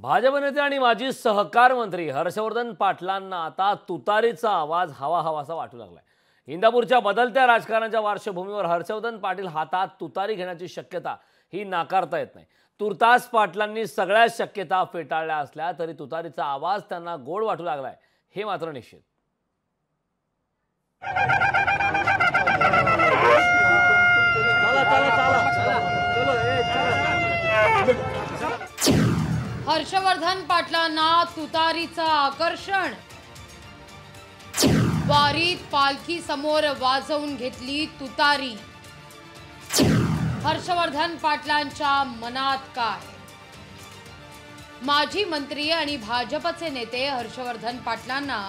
भाजप नेते आणि माजी सहकार मंत्री हर्षवर्धन पाटलांना आता तुतारीचा आवाज हवा-हवासा वाटू लागलाय। इंदापूरच्या बदलत्या राजकारणाच्या पार्श्वभूमीवर हर्षवर्धन पाटील हातात तुतारी घेण्याची शक्यता ही नाकारता येत नाही। तुर्तास पाटलांनी सगळ्या शक्यता फेटाळल्या असल्या तरी तुतारीचा आवाज त्यांना गोड वाटू लागलाय हे मात्र निश्चित। हर्षवर्धन पाटलांना तुतारीचं आकर्षण। वारीत पालखी समोर वाजवून घेतली तुतारी। हर्षवर्धन पाटलांच्या मनात काय? माजी मंत्री आणि भाजपचे नेते हर्षवर्धन पाटलांना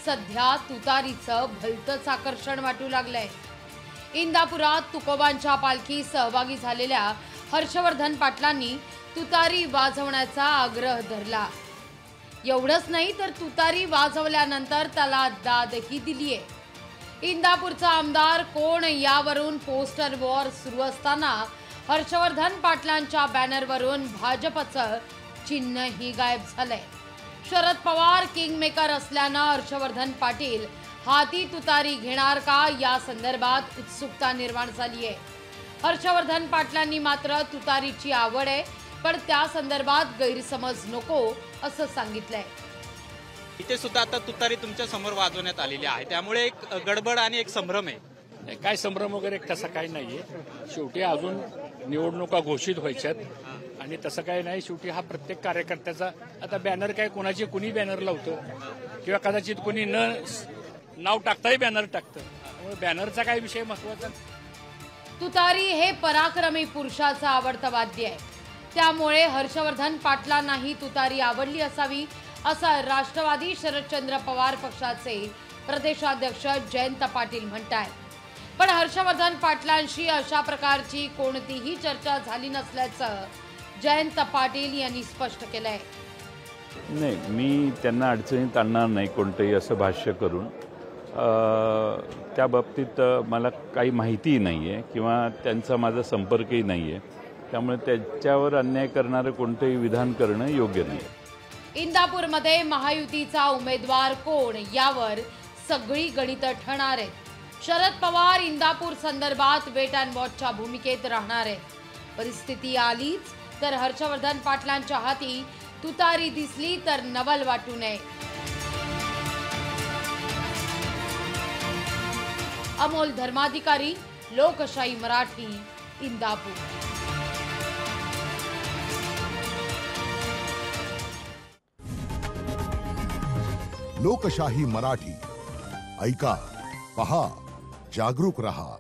सध्या तुतारीचं भलतंच आकर्षण वाटू लागलंय। इंदापुरात तुकोबांच्या पालखीत सहभागी झालेल्या हर्षवर्धन पाटलांनी तुतारी वाजवण्याचा आग्रह धरला। एवढंच नाही तर तुतारी वाजवल्यानंतर त्याला दादही दिलीये। इंदापूरचा आमदार कोण यावरून पोस्टर वॉर सुरू असताना हर्षवर्धन पाटलांच्या बॅनरवरून भाजपचं चिन्हही गायब झालंय। शरद पवार किंगमेकर असल्यानं हर्षवर्धन पाटील हाती तुतारी घेणार का या संदर्भात उत्सुकता निर्माण झाली आहे। हर्षवर्धन पाटलांनी मात्र तुतारीची आवड आहे पण त्या संदर्भात गैरसमज नको असं सांगितलंय। इथे सुद्धा आता तुतारी तुमच्या समोर वाजवण्यात आलेली आहे, त्यामुळे एक गडबड आणि एक संभ्रम आहे। काय संभ्रम वगैरे तसं काही नाहीये। शेवटी अजून निवडणुका घोषित व्हायच्यात आणि तसं काही नाही। शेवटी हा प्रत्येक कार्यकर्त्याचा आता बॅनर काय कोणाची कुणी बॅनर लावतं किंवा कदाचित कुणी न नाव टाकताही बॅनर टाकतं, त्यामुळे बॅनरचा काय विषय महत्वाचा। तुतारी हे पराक्रमी पुरुषाचं आवडतं वाद्य आहे, त्यामुळे हर्षवर्धन पाटलांनाही तुतारी आवडली असावी असं राष्ट्रवादी शरदचंद्र पवार पक्षाचे प्रदेशाध्यक्ष जयंत पाटील म्हणतात। पण हर्षवर्धन पाटलांशी अशा प्रकारची कोणतीही चर्चा झाली नसल्याचं जयंत पाटील यांनी स्पष्ट केलंय। नाही, मी त्यांना अडचणीत आणणार नाही कोणतंही असं भाष्य करून। त्या बाबतीत मला काही माहिती नाही आहे किंवा त्यांचा माझा संपर्कही नाही आहे, त्यामुळे त्याच्यावर अन्याय करणारं कोणतंही विधान करणं योग्य नाही। इंदापूरमध्ये महायुतीचा उमेदवार कोण यावर सगळी गणितं ठरणार आहेत। शरद पवार इंदापूर संदर्भात वेट अँड वॉचच्या भूमिकेत राहणार आहेत। परिस्थिती आलीच तर हर्षवर्धन पाटलांच्या हाती तुतारी दिसली तर नवल वाटू नये। अमोल धर्माधिकारी, लोकशाही मराठी, इंदापूर। लोकशाही मराठी ऐका, पहा, जागरूक रहा।